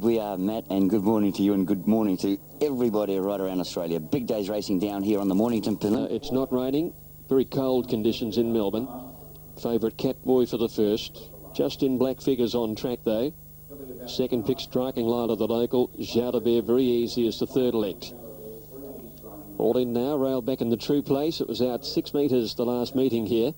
We are Matt, and good morning to you and good morning to everybody right around Australia. Big days racing down here on the Mornington Peninsula. It's not raining. Very cold conditions in Melbourne. Favourite Catboy for the first. Just in black figures on track though. Second pick striking line of the local. Jardabert very easy as the third elect. All in now, railed back in the true place. It was out 6 metres the last meeting here.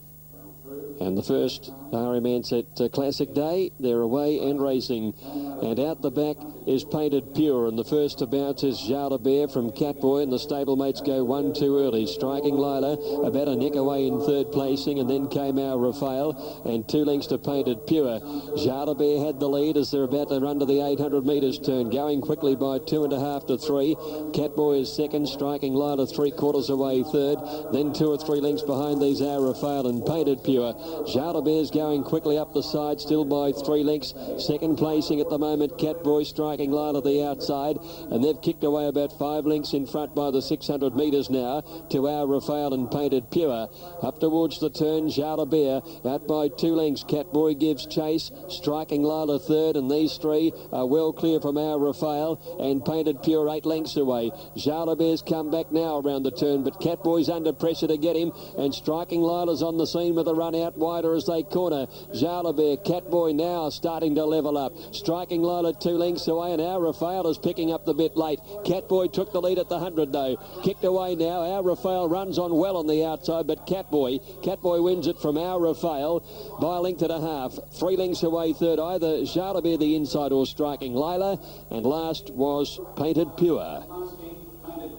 And the first RM Ansett Classic Day, they're away and racing. And out the back is Painted Pure, and the first to bounce is Jardabert from Catboy, and the stablemates go 1 too early. Striking Lila about a neck away in third placing, and then came our Rafael, and 2 lengths to Painted Pure. Jardabert had the lead as they're about to run to the 800 metres turn, going quickly by 2.5 to 3. Catboy is second, Striking Lila 3/4 away third, then 2 or 3 lengths behind these are Rafael and Painted Pure. Jardabert's going quickly up the side, still by 3 lengths. Second placing at the moment, Catboy, Striking Line at the outside, and they've kicked away about 5 lengths in front by the 600 metres now to our Rafael and Painted Pure. Up towards the turn, Jardabert out by 2 lengths. Catboy gives chase, Striking Lila third, and these 3 are well clear from our Rafael and Painted Pure 8 lengths away. Jardabert's come back now around the turn, but Catboy's under pressure to get him, and Striking Lila's on the scene with a run out wider as they corner. Jardabert, Catboy now starting to level up. Striking Lila 2 lengths away, and our Rafael is picking up the bit late. Catboy took the lead at the 100 though. Kicked away now. Our Rafael runs on well on the outside, but Catboy wins it from our Rafael by a length and a half. 3 lengths away third, either Jardabert the inside or Striking Lila, and last was Painted Pure.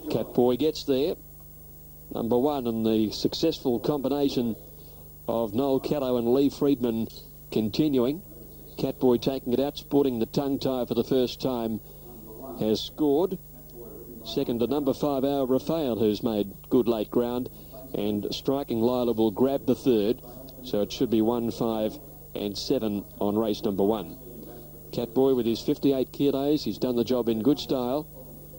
Catboy gets there. Number 1 in the successful combination of Noel Callow and Lee Friedman continuing. Catboy taking it out, sporting the tongue tie for the first time, has scored. Second to number 5, our Rafael, who's made good late ground, and Striking Lila will grab the third, so it should be 1, 5 and 7 on race number 1. Catboy with his 58 kilos, he's done the job in good style,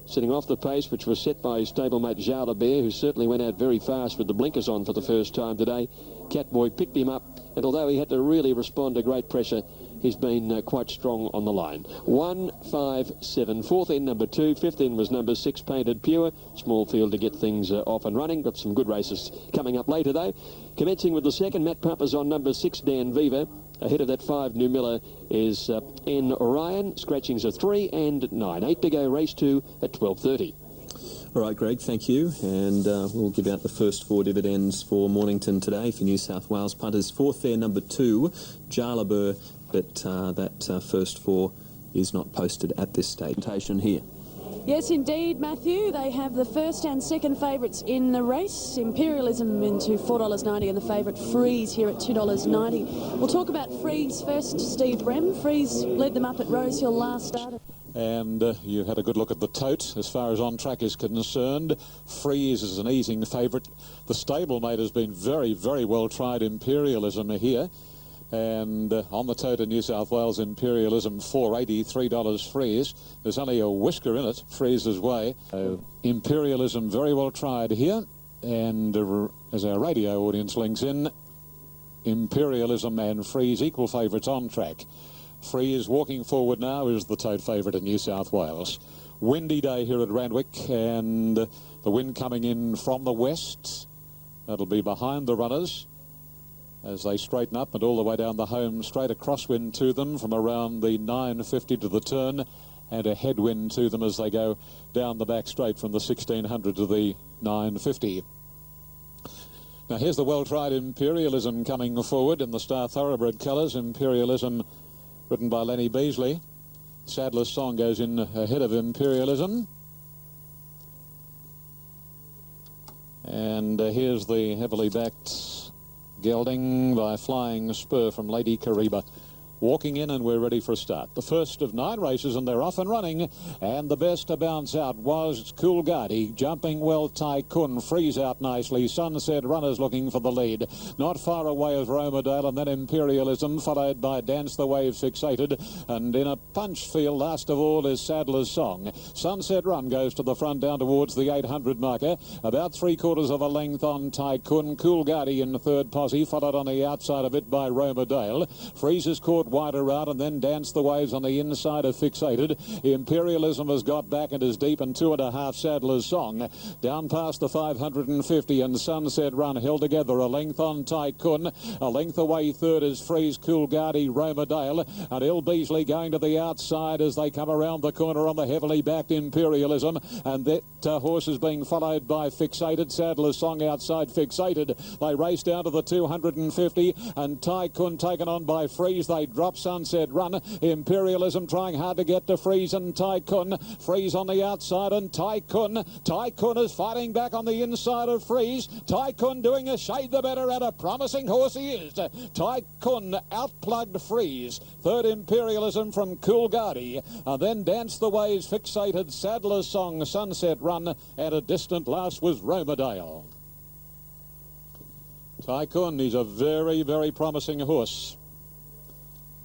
sitting off the pace which was set by his stablemate Jardabert, who certainly went out very fast with the blinkers on for the first time today. Catboy picked him up, and although he had to really respond to great pressure, he's been quite strong on the line. 1, 5, 7. Fourth in number 2. Fifth in was number 6, Painted Pure. Small field to get things off and running. Got some good races coming up later though. Commencing with the second, Matt Pumpers on number 6, Dan Viva. Ahead of that 5, New Miller, is N. Orion. Scratchings are 3 and 9. 8 to go, race 2 at 12:30. All right, Greg, thank you. And we'll give out the first 4 dividends for Mornington today for New South Wales punters. Fourth there, number 2, Jardabert, but that first 4 is not posted at this station here. Yes, indeed, Matthew. They have the first and second favourites in the race. Imperialism into $4.90 and the favourite Freeze here at $2.90. We'll talk about Freeze first, Steve Brem. Freeze led them up at Rosehill last start. And you had a good look at the tote as far as on track is concerned. Freeze is an easing favourite. The stablemate has been very, very well tried. Imperialism here. And on the tote in New South Wales, Imperialism $4.80, $3 Freeze. There's only a whisker in it, Freeze's way. Imperialism very well tried here. And as our radio audience links in, Imperialism and Freeze equal favourites on track. Freeze walking forward now is the tote favourite in New South Wales. Windy day here at Randwick, and the wind coming in from the west. That'll be behind the runners as they straighten up and all the way down the home straight, a crosswind to them from around the 950 to the turn, and a headwind to them as they go down the back straight from the 1600 to the 950. Now here's the well-tried Imperialism coming forward in the Star Thoroughbred colours. Imperialism written by Lenny Beasley. Sadler's Song goes in ahead of Imperialism. And here's the heavily backed gelding by Flying Spur from Lady Kariba. Walking in, and we're ready for a start. The first of 9 races, and they're off and running. And the best to bounce out was Qlty. Jumping well, Tycoon. Freeze out nicely. Sunset Runners looking for the lead. Not far away is Romerdale, and then Imperialism, followed by Dance the Wave Fixated. And in a punch field, last of all, is Sadler's Song. Sunset Run goes to the front down towards the 800 marker. About 3/4 of a length on Tycoon. Qlty in the third posse, followed on the outside of it by Romerdale. Freeze is caught wider out and then danced the waves on the inside of Fixated. Imperialism has got back and is deep, and 2.5 Sadler's Song. Down past the 550 and Sunset Run held together a length on Tycoon. A length away third is Freeze, Qlty, Romerdale, and Il Beasley going to the outside as they come around the corner on the heavily backed Imperialism, and that horse is being followed by Fixated. Sadler's Song outside Fixated. They race down to the 250 and Tycoon taken on by Freeze. They drop Sunset Run. Imperialism trying hard to get to Freeze and Tycoon. Freeze on the outside and Tycoon is fighting back on the inside of Freeze. Tycoon doing a shade the better, and a promising horse he is. Tycoon outplugged Freeze. Third Imperialism from Qlty, and then Dance the Waves, Fixated, Sadler's Song, Sunset Run, and a distant last was Romerdale. Tycoon, he's a very, very promising horse.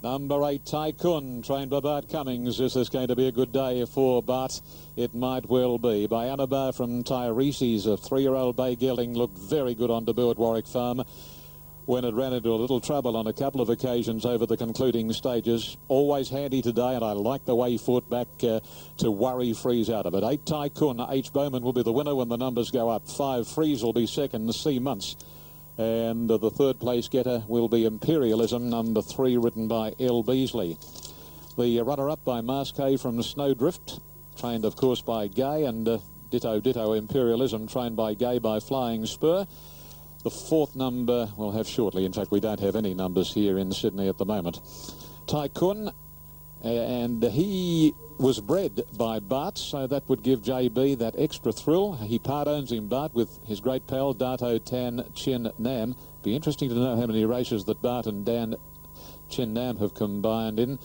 Number 8, Tycoon, trained by Bart Cummings. This is going to be a good day for Bart. It might well be. By Anabar from Tyrese's, a 3-year-old bay gelding, looked very good on debut at Warwick Farm when it ran into a little trouble on a couple of occasions over the concluding stages. Always handy today, and I like the way he fought back to worry Freeze out of it. 8, Tycoon. H. Bowman will be the winner when the numbers go up. 5, Freeze will be second. C. Munce. And the third place getter will be Imperialism, number 3, written by Il Beasley. The runner-up by Masquet from Snowdrift, trained, of course, by Gay, and ditto Imperialism, trained by Gay by Flying Spur. The fourth number we'll have shortly. In fact, we don't have any numbers here in Sydney at the moment. Tycoon, and he was bred by Bart, so that would give JB that extra thrill. He part-owns him, Bart, with his great pal, Dato Tan Chin Nam. Be interesting to know how many races that Bart and Dan Chin Nam have combined in.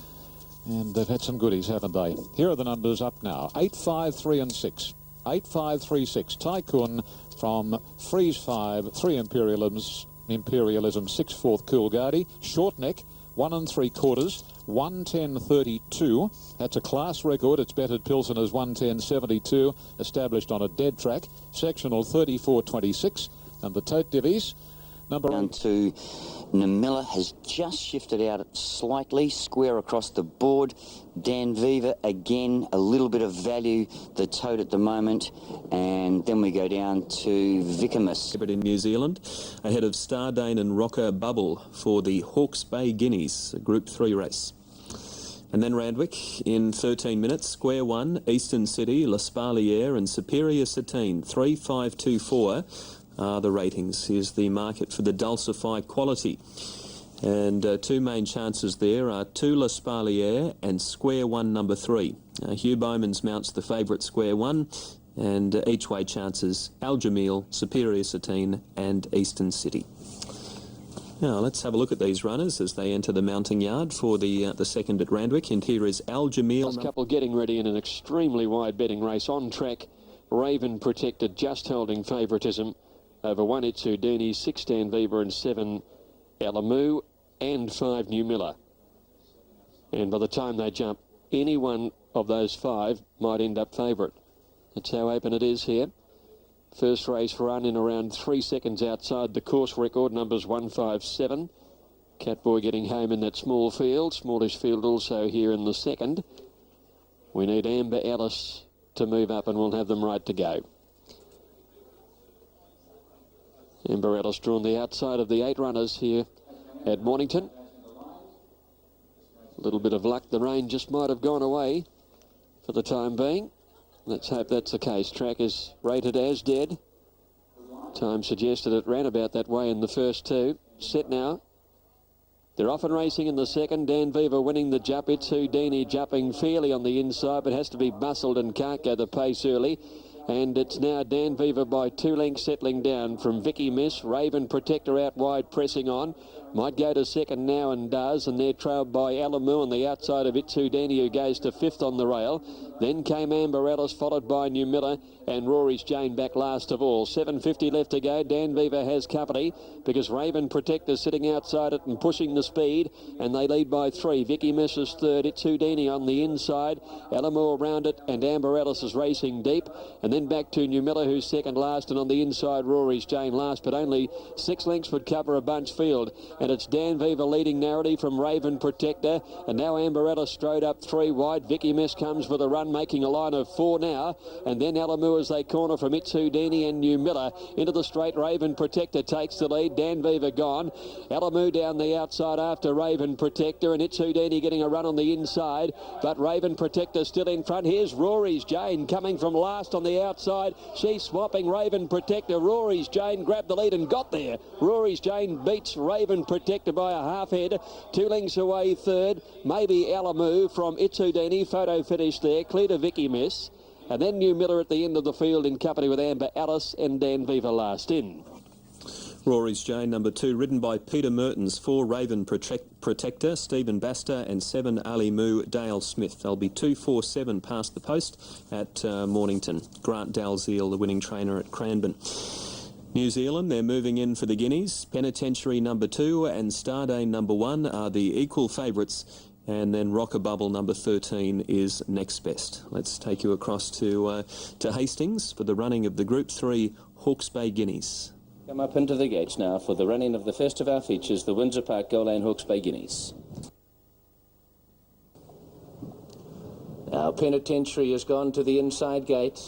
And they've had some goodies, haven't they? Here are the numbers up now. 8, 5, 3 and 6. 8, 5, 3, 6. Tycoon from Freeze 5, 3 Imperialism, 6 fourth Qlty. Short Neck, 1 3/4. 1:10.32. That's a class record. It's bettered Pilsener's 1:10.72, established on a dead track. Sectional 34.26, and the tote divvies. Number down to Namilla has just shifted out slightly, square across the board. Dan Viva, again, a little bit of value, the tote at the moment. And then we go down to Vicamus. In New Zealand, ahead of Stardane and Rocker Bubble for the Hawke's Bay Guineas, a Group 3 race. And then Randwick in 13 minutes, Square 1, Eastern City, La Spaliere and Superior Satine, 3, 5, 2, 4. The ratings. Here's the market for the Dulcify Qlty. And two main chances there are 2 La Spaliere and Square 1 number 3. Hugh Bowman's mounts the favourite Square 1, and each way chances Al Jamil, Superior Satine and Eastern City. Now let's have a look at these runners as they enter the mounting yard for the second at Randwick. And here is Al Jamil. Last couple getting ready in an extremely wide betting race on track. Raven Protected just holding favouritism over 1 Itsudini, 6 Dan Viva and 7 Alamu and 5 New Miller. And by the time they jump, any one of those 5 might end up favourite. That's how open it is here. First race run in around 3 seconds outside the course record, numbers 157. Catboy getting home in that small field, smallish field also here in the second. We need Amber Ellis to move up and we'll have them right to go. Amber Ellis drawn the outside of the 8 runners here at Mornington. A little bit of luck, the rain just might have gone away for the time being. Let's hope that's the case. Track is rated as dead. Time suggested it ran about that way in the first 2. Set now. They're off and racing in the second. Dan Viva winning the jump. Itsudini jumping fairly on the inside, but has to be bustled and can't go the pace early. And it's now Dan Viva by 2 lengths settling down from Vicky Miss. Raven Protector out wide pressing on. Might go to second now and does, and they're trailed by Alamu on the outside of Itsudini, who goes to 5th on the rail. Then came Amber Ellis, followed by New Miller, and Rory's Jane back last of all. 7:50 left to go. Dan Viva has company because Raven Protector sitting outside it and pushing the speed, and they lead by 3. Vicky Miss is third. Itsudini on the inside. Alamu around it, and Amber Ellis is racing deep. And then back to New Miller, who's second last, and on the inside Rory's Jane last, but only 6 lengths would cover a bunch field. And it's Dan Viva leading narrative from Raven Protector. And now Amberella strode up 3 wide. Vicky Miss comes with a run, making a line of 4 now. And then Alamu as they corner from Itsudini and New Miller into the straight. Raven Protector takes the lead. Dan Viva gone. Alamu down the outside after Raven Protector. And Itsudini getting a run on the inside. But Raven Protector still in front. Here's Rory's Jane coming from last on the outside. She's swapping Raven Protector. Rory's Jane grabbed the lead and got there. Rory's Jane beats Raven Protector by a half head. 2 lengths away third. Maybe Alamu from Itsudini. Photo finish there. Clear to Vicky Miss. And then New Miller at the end of the field in company with Amber Alice and Dan Viva last in. Rory's Jane, number 2, ridden by Peter Mertens, 4 Raven Protector, Stephen Baster, and 7 Ali Moo, Dale Smith. They'll be 2-4-7 past the post at Mornington. Grant Dalziel, the winning trainer at Cranbourne. New Zealand, they're moving in for the Guineas. Penitentiary number 2 and Stardane number 1 are the equal favourites. And then Rocker Bubble number 13 is next best. Let's take you across to Hastings for the running of the Group 3 Hawke's Bay Guineas. Come up into the gates now for the running of the first of our features, the Windsor Park Goal Lane Hawke's Bay Guineas. Now Penitentiary has gone to the inside gate.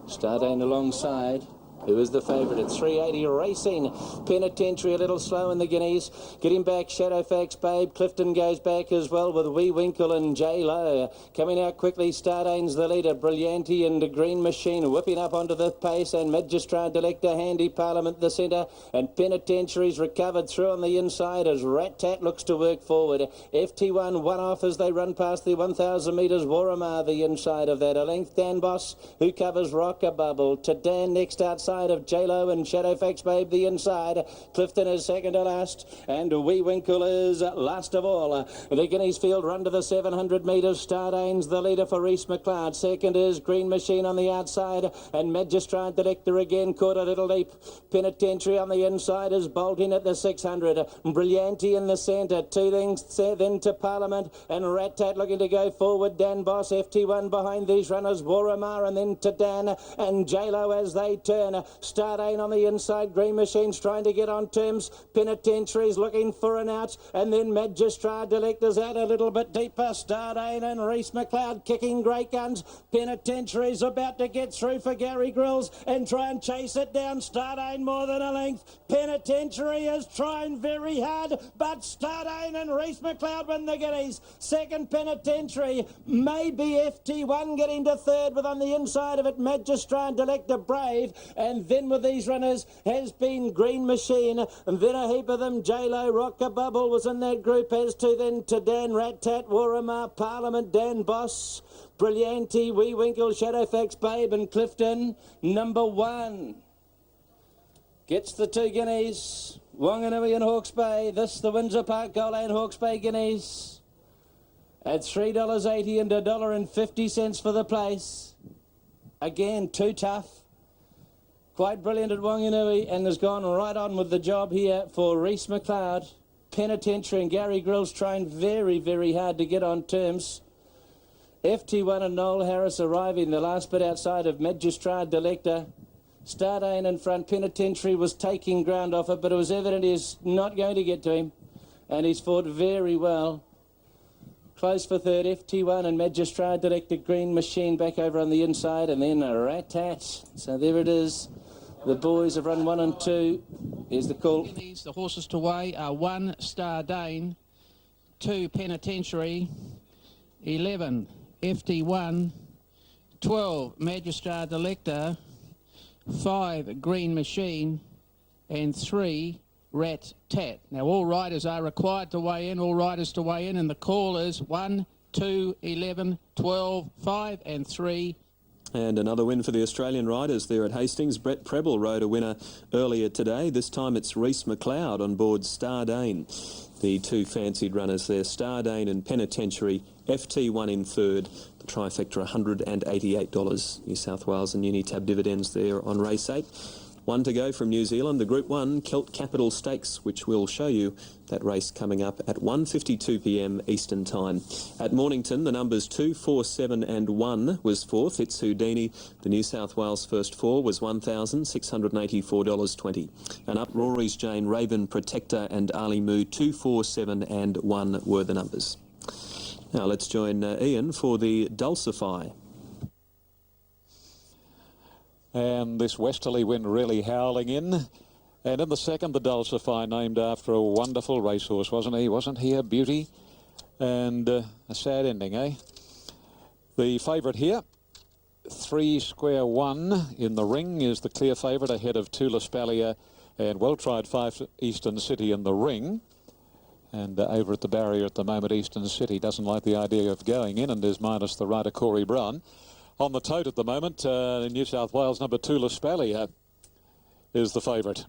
Stardane alongside. Who is the favourite at 380 racing? Penitentiary a little slow in the Guineas. Getting back, Shadowfax Babe. Clifton goes back as well with Wee Winkle and J Lo. Coming out quickly, Stardane's the leader. Brillianti and the Green Machine whipping up onto the pace, and Magistrate Delector, Handy Parliament the centre. And Penitentiary's recovered through on the inside as Rat Tat looks to work forward. FT1 one off as they run past the 1,000 metres. Warramar the inside of that. A length Dan Boss who covers Rocker Bubble. To Dan next outside of J-Lo and Shadowfax Babe the inside. Clifton is second to last, and Wee Winkle is last of all. The Guineas field run to the 700 metres. Stardane's the leader for Reese McLeod. Second is Green Machine on the outside, and Magistrate Director again caught a little deep. Penitentiary on the inside is bolting at the 600. Brillianti in the centre. 2 lengths then to Parliament, and Rat Tat looking to go forward. Dan Boss, FT1 behind these runners. Warramar and then to Dan and J-Lo as they turn. Stardane on the inside. Green Machine's trying to get on terms. Penitentiary's looking for an out, and then Magistrate Delector's out a little bit deeper. Stardane and Reese McLeod kicking great guns. Penitentiary's about to get through for Gary Grills and try and chase it down. Stardane more than a length. Penitentiary is trying very hard, but Stardane and Reese McLeod win the Guineas. Second Penitentiary, maybe FT1 getting to third, with on the inside of it Magistrate Delector Brave. And then with these runners has been Green Machine, and then a heap of them. J-Lo, Rocker Bubble was in that group, as to then to Dan, Rat Tat, Warramar, Parliament, Dan Boss, Brillianti, Wee Winkle, Shadowfax Babe and Clifton. Number 1 gets the 2 Guineas. Wanganui and Hawke's Bay. This the Windsor Park Goal Lane Hawke's Bay Guineas at $3.80 and $1.50 for the place. Again, too tough. Quite brilliant at Wanganui, and has gone right on with the job here for Reese McLeod. Penitentiary and Gary Grills trying very, very hard to get on terms. FT1 and Noel Harris arriving the last bit outside of Magistrate Delector. Stardane in front. Penitentiary was taking ground off it, but it was evident he's not going to get to him, and he's fought very well. Close for third, FT1 and Magistrate Delector. Green Machine back over on the inside, and then a Rat Tat. So there it is. The boys have run 1 and 2. Here's the call. The horses to weigh are 1 Stardane, 2 Penitentiary, 11 FT1, 12 Magistrate Delector, 5 Green Machine, and 3 Rat Tat. Now all riders are required to weigh in, and the call is 1, 2, 11, 12, 5 and 3. And another win for the Australian riders there at Hastings. Brett Preble rode a winner earlier today. This time it's Reese McLeod on board Stardane. The 2 fancied runners there, Stardane and Penitentiary. FT1 in third. The trifecta $188. New South Wales and Unitab dividends there on race 8. One to go from New Zealand, the Group 1 Kelt Capital Stakes, which will show you that race coming up at 1:52 p.m. Eastern Time. At Mornington, the numbers 2, 4, 7 and 1 was fourth. It's Houdini. The New South Wales first four was $1,684.20. And up Rory's Jane, Raven, Protector and Ali Moo, 2, 4, 7 and 1 were the numbers. Now let's join Ian for the Dulcify. And this westerly wind really howling in. And in the second, the Dulcify, named after a wonderful racehorse, wasn't he? Wasn't he a beauty? And a sad ending, eh? The favourite here, 3 Square 1 in the ring, is the clear favourite ahead of Tula Spallier and well-tried 5 Eastern City in the ring. And over at the barrier at the moment, Eastern City doesn't like the idea of going in and is minus the rider Corey Brown. On the tote at the moment, in New South Wales, number 2, Spallier is the favourite.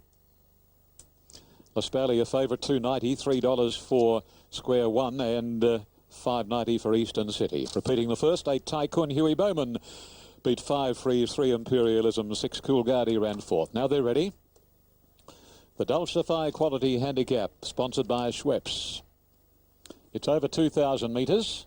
Spallier favourite, $2.90, $3 for Square 1 and $5.90 for Eastern City. Repeating the first, 8 Tycoon Huey Bowman beat 5 Freeze, 3 Imperialism, 6 Qlty ran fourth. Now they're ready. The Dulcify Quality Handicap, sponsored by Schweppes. It's over 2,000 metres.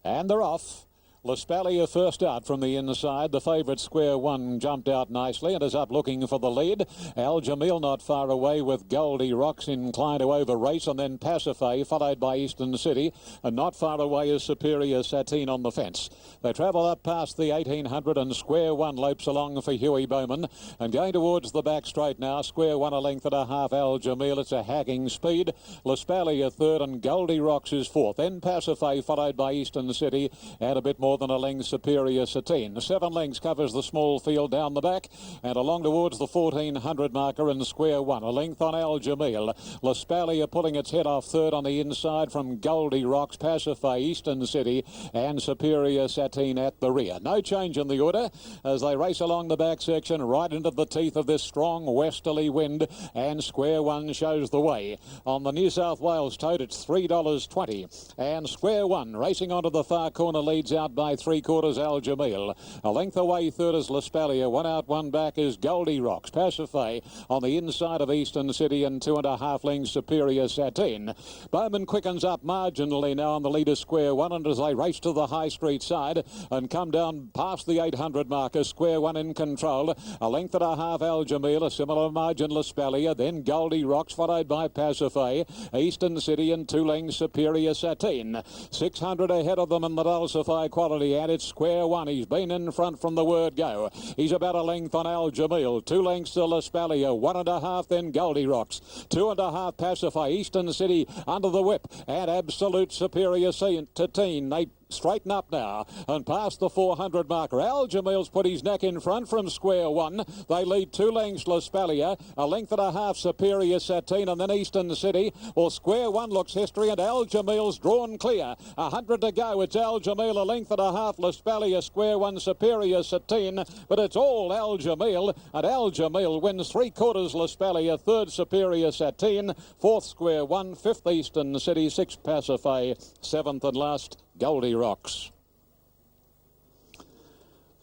And they're off. Spallier first out from the inside. The favourite Square 1 jumped out nicely and is up looking for the lead. Al Jamil not far away with Goldie Rocks inclined to over race, and then Pacify followed by Eastern City, and not far away is Superior Satine on the fence. They travel up past the 1800 and Square 1 lopes along for Huey Bowman, and going towards the back straight now. Square 1 a length and a half. Al Jamil, it's a hacking speed. Spallier third and Goldie Rocks is fourth. Then Pacify followed by Eastern City and a bit more than a length Superior Satine. 7 lengths covers the small field down the back and along towards the 1400 marker in Square 1. A length on Al Jamil. Spallier pulling its head off third on the inside from Goldie Rocks, Pacify, Eastern City and Superior Satine at the rear. No change in the order as they race along the back section right into the teeth of this strong westerly wind, and Square 1 shows the way. On the New South Wales tote, it's $3.20 and Square 1 racing onto the far corner leads out by 3/4 Al Jamil. A length away third is Spallier. 1 out, 1 back is Goldie Rocks. Pacify on the inside of Eastern City and 2.5 lengths Superior Satine. Bowman quickens up marginally now on the leader Square 1, and as they race to the High Street side and come down past the 800 marker, Square 1 in control. A length and a half Al Jamil, a similar margin Spallier, then Goldie Rocks followed by Pacify, Eastern City and 2 lengths Superior Satine. 600 ahead of them in the Dulcify Quality, and it's Square 1. He's been in front from the word go. He's about a length on Al Jamil. 2 lengths to Spallier. 1.5 then Goldie Rocks. 2.5 Pacify. Eastern City under the whip and absolute Superior Satine. They straighten up now and past the 400 marker. Al Jamil's put his neck in front from Square 1. They lead 2 lengths Spallier, a length and a half Superior Satine, and then Eastern City. Well, Square 1 looks history, and Al Jamil's drawn clear. 100 to go. It's Al Jamil, a length and a half Spallier, Square 1 Superior Satine, but it's all Al Jamil, and Al Jamil wins 3/4 Spallier, 3rd Superior Satine, 4th Square 1, 5th Eastern City, 6th Pacify, 7th and last Goldie Rocks.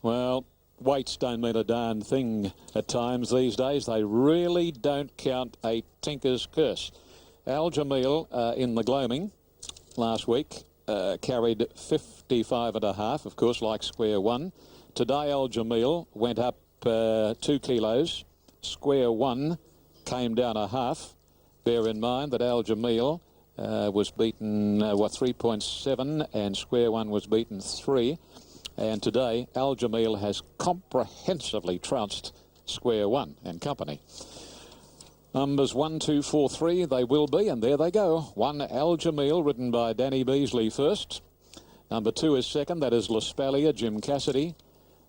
Well, weights don't mean a darn thing at times these days. They really don't count a tinker's curse. Al Jamil in the gloaming last week carried 55.5, of course, like Square 1. Today Al Jamil went up 2 kilos. Square 1 came down a half. Bear in mind that Al Jamil was beaten 3.7 and Square 1 was beaten 3, and today Al Jamil has comprehensively trounced Square 1 and company. Numbers 1, 2, 4, 3 they will be, and there they go. 1 Al Jamil, ridden by Danny Beasley first. Number 2 is second, that is Spallier, Jim Cassidy.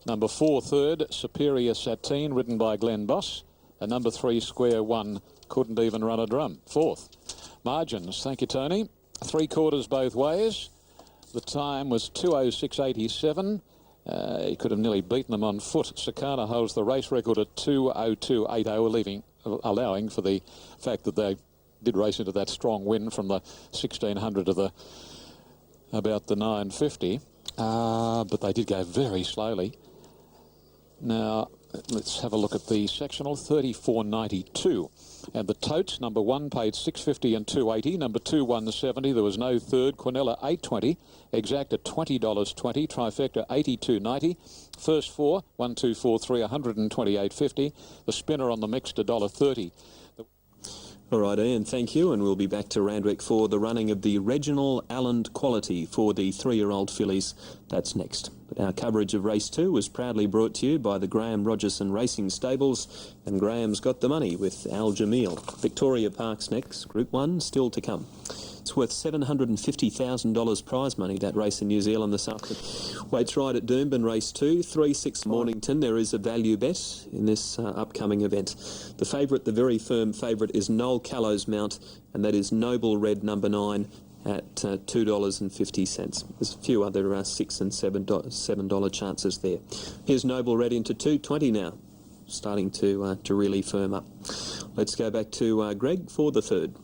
Number 4 third, Superior Satine, ridden by Glenn Boss. And number 3 Square 1 couldn't even run a drum. 4th. Margins, thank you, Tony. 3/4 both ways. The time was 2:06.87. He could have nearly beaten them on foot. Sakana holds the race record at 2:02.80, allowing for the fact that they did race into that strong wind from the 1600 to about the 950. But they did go very slowly. Now, let's have a look at the sectional, 34.92. And the tote, number 1, paid $6.50 and $2.80. Number 2, $1.70. There was no third. Quinella, $8.20. Exact at $20.20. Trifecta, $82.90. First 4, 1, 2, 4, 3, $128.50. The spinner on the mixed, $1.30. All right, Ian, thank you, and we'll be back to Randwick for the running of the Reginald Allen Qlty for the 3-year-old fillies. That's next. But our coverage of race 2 was proudly brought to you by the Graham Rogerson Racing Stables, and Graham's got the money with Al Jamil. Victoria Park's next, Group 1 still to come. It's worth $750,000 prize money, that race in New Zealand this afternoon. Waits right at Doomben, race 2, 3-6 Mornington. There is a value bet in this upcoming event. The favourite, the very firm favourite, is Noel Callow's mount, and that is Noble Red number 9 at $2.50. There's a few other $6 and $7 chances there. Here's Noble Red into $2.20 now, starting to really firm up. Let's go back to Greg for the third.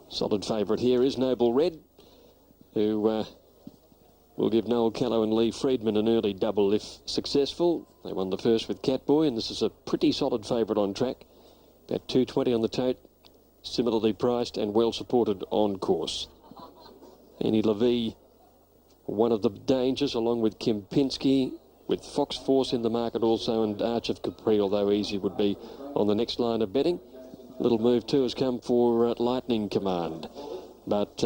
Solid favourite here is Noble Red, who will give Noel Callow and Lee Friedman an early double if successful. They won the first with Catboy, and this is a pretty solid favourite on track. About $2.20 on the tote, similarly priced and well supported on course. Annie Levy, one of the dangers, along with Kempinski, with Fox Force in the market also, and Arch of Capri, although easy would be on the next line of betting. Little move too has come for Lightning Command, but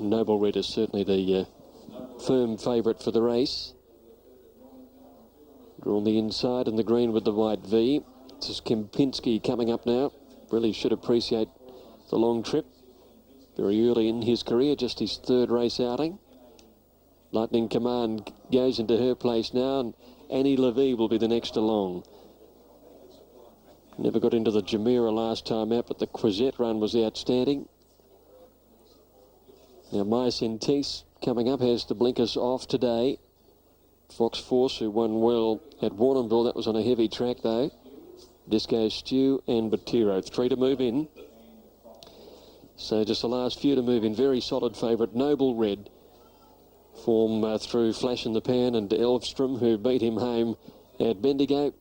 Noble Red is certainly the firm favourite for the race. Drawn the inside and the green with the white V. This is Kempinski coming up now. Really should appreciate the long trip. Very early in his career, just his third race outing. Lightning Command goes into her place now, and Annie Levy will be the next along. Never got into the Jumeirah last time out, but the Quizette run was outstanding. Now, My Sentis coming up, has the blinkers off today. Fox Force, who won well at Warrnambool, that was on a heavy track though. Disco Stew and Batiro, 3 to move in. So just the last few to move in. Very solid favourite, Noble Red. Form through Flash in the Pan and Elvstrom, who beat him home at Bendigo.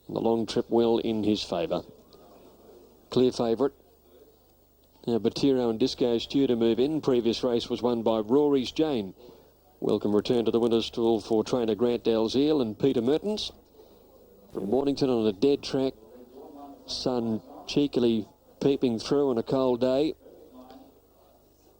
The long trip well in his favour. Clear favourite. Now Batiro and Disco Stew to move in. Previous race was won by Rory's Jane. Welcome return to the winner's stool for trainer Grant Dalziel and Peter Mertens. From Mornington on a dead track. Sun cheekily peeping through on a cold day.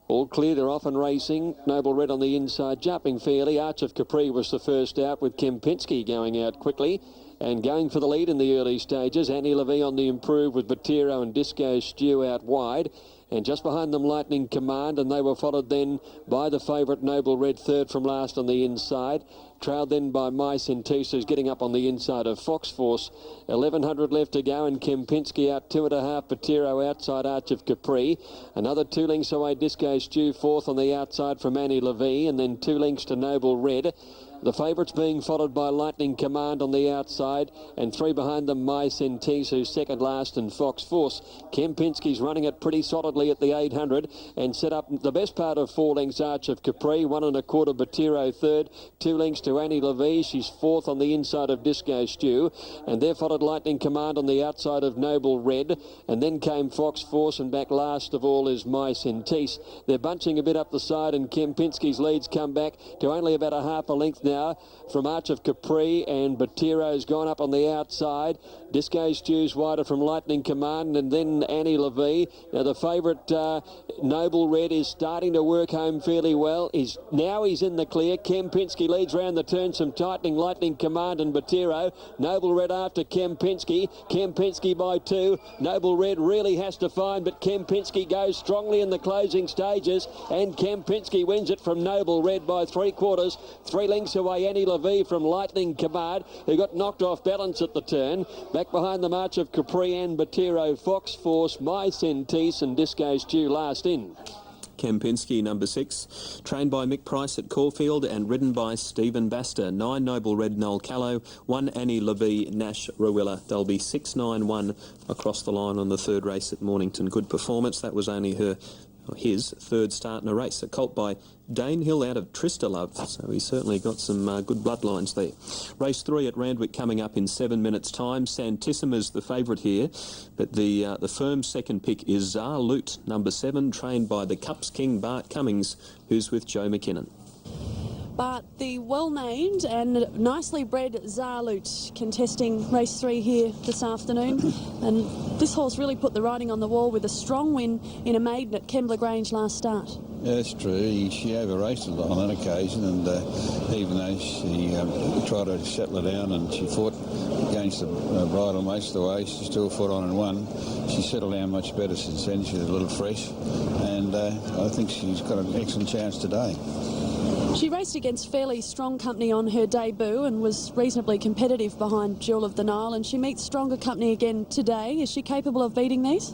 All clear, they're off and racing. Noble Red on the inside, jumping fairly. Arch of Capri was the first out, with Kempinski going out quickly. And going for the lead in the early stages, Annie Levy on the improve with Batiro and Disco Stew out wide. And just behind them, Lightning Command, and they were followed then by the favourite Noble Red, third from last on the inside. Trailed then by My Sentis, who's getting up on the inside of Fox Force. 1,100 left to go, and Kempinski out 2.5. Batiro outside Arch of Capri. Another 2 lengths away, Disco Stew fourth on the outside from Annie Levy, and then 2 lengths to Noble Red. The favourites being followed by Lightning Command on the outside, and 3 behind them, My Sentis, who's second last, and Fox Force. Kempinski's running it pretty solidly at the 800, and set up the best part of 4 lengths, Arch of Capri. 1.25 Batiro third, 2 lengths to Annie Levy. She's fourth on the inside of Disco Stew, and there followed Lightning Command on the outside of Noble Red, and then came Fox Force, and back last of all is My Sentis. They're bunching a bit up the side, and Kempinski's leads come back to only about a half a length now from Arch of Capri, and Batiro's gone up on the outside. Disco Stew's wider from Lightning Command, and then Annie Levy. Now the favourite Noble Red is starting to work home fairly well. He's in the clear. Kempinski leads round the turn, some tightening. Lightning Command and Batiro. Noble Red after Kempinski. Kempinski by 2. Noble Red really has to find, but Kempinski goes strongly in the closing stages, and Kempinski wins it from Noble Red by 3/4. 3 lengths away, Annie Levy from Lightning Command, who got knocked off balance at the turn. Back behind the March of Capri and Batiro, Fox Force, My Sentis and Disco Stew last in. Kempinski, number 6, trained by Mick Price at Caulfield and ridden by Stephen Baster. 9 Noble Red, Noel Callow. 1 Annie Levy, Nash Rawilla. They'll be 6-9-1 across the line on the third race at Mornington. Good performance. That was only her his third start in a race. A colt by Danehill out of Tristalove, so he's certainly got some good bloodlines there. Race 3 at Randwick coming up in 7 minutes' time. Santissima's the favourite here, but the firm second pick is Zarloot, number 7, trained by the Cups King Bart Cummings, who's with Joe McKinnon. But the well-named and nicely bred Zarloot contesting race 3 here this afternoon. And this horse really put the writing on the wall with a strong win in a maiden at Kembla Grange last start. Yeah, that's true. She over-raced a lot on that occasion, and even though she tried to settle her down and she fought against the bridle most of the way, she still fought on and won. She settled down much better since then. She's a little fresh, and I think she's got an excellent chance today. She raced against fairly strong company on her debut and was reasonably competitive behind Jewel of the Nile, and she meets stronger company again today. Is she capable of beating these?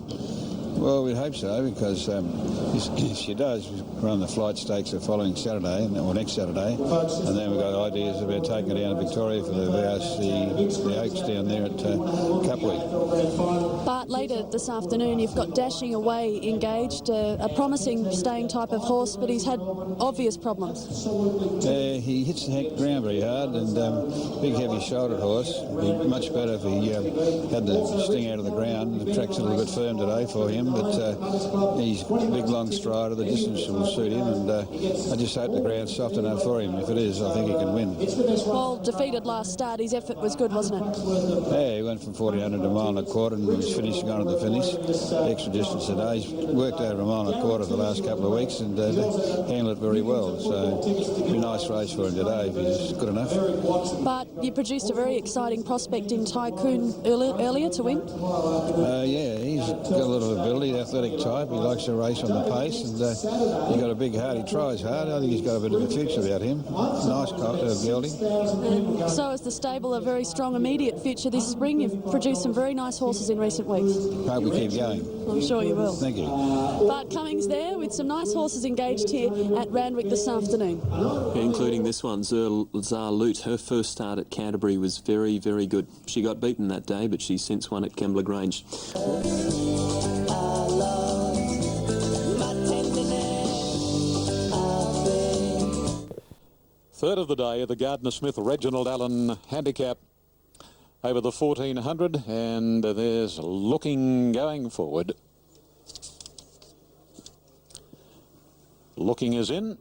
Well, we hope so, because if she does, we run the Flight Stakes the following Saturday, or next Saturday, and then we've got ideas about taking her down to Victoria for the Oaks down there at Qlty. But later this afternoon, you've got Dashing Away engaged, a promising staying type of horse, but he's had obvious problems. He hits the ground very hard, and big heavy-shouldered horse. It'd be much better if he had the sting out of the ground. The track's a little bit firm today for him, but he's a big long strider. The distance will suit him, and I just hope the ground's soft enough for him. If it is, I think he can win. Well, defeated last start, his effort was good, wasn't it? Yeah, he went from 1400 to a mile and a quarter, and he's finished gone to the finish. Extra distance today. He's worked over a mile and a quarter for the last couple of weeks and handled it very well. So it'll be a nice race for him today if he's good enough. But you produced a very exciting prospect in Tycoon earlier to win. Yeah, he's got a little ability, athletic type. He likes to race on the pace, and he's got a big heart. He tries hard. I think he's got a bit of a future about him. Nice gelding. So is the stable a very strong immediate future this spring? You've produced some very nice horses in recent weeks. Hope we keep going. I'm sure you will. Thank you. Bart Cummings there with some nice horses engaged here at Randwick this afternoon. Including this one, Zarloot. Her first start at Canterbury was very, very good. She got beaten that day, but she's since won at Kembla Grange. Third of the day at the Gardner Smith Reginald Allen Handicap over the 1400, and there's Looking going forward. Looking is in.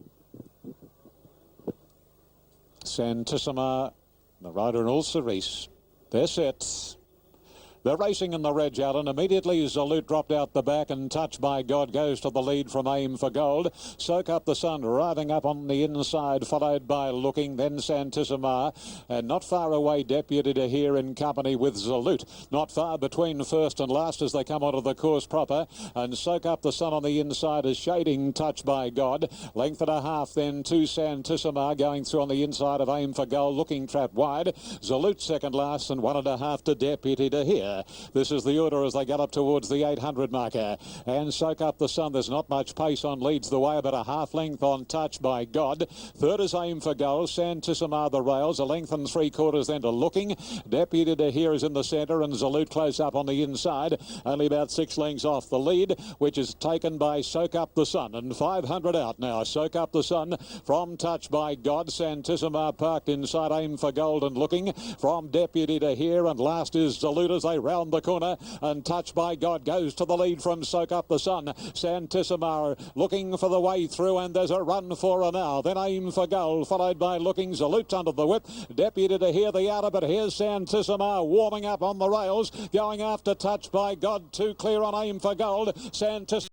Santissima, the rider and all Cerise. They're set. They're racing in the Reg Allen. Immediately Zarloot dropped out the back, and Touched by God goes to the lead from Aim for Gold. Soak Up the Sun driving up on the inside, followed by Looking, then Santissima, and not far away Deputy to Here in company with Zarloot. Not far between first and last as they come onto the course proper, and Soak Up the Sun on the inside is shading Touched by God. Length and a half then to Santissima going through on the inside of Aim for Gold. Looking trapped wide. Zarloot second last, and 1.5 to Deputy to Here. This is the order as they gallop towards the 800 marker. And Soak Up the Sun, there's not much pace on, leads the way, about a half length on Touched by God. Third is Aim for Gold. Santissima the rails, a length and 3/4 then to Looking. Deputy to Here is in the centre, and Zarloot close up on the inside, only about 6 lengths off the lead, which is taken by Soak Up the Sun. And 500 out now. Soak Up the Sun from Touched by God. Santissima parked inside Aim for Gold and Looking from Deputy to Here, and last is Zarloot as they round the corner, and Touched by God goes to the lead from Soak Up the Sun. Santissima looking for the way through, and there's a run for her now. Then Aim for Gold, followed by Looking. Zarloot under the whip. Deputy to Hear the outer, but here's Santissima warming up on the rails, going after Touched by God. Too clear on Aim for Gold. Santissima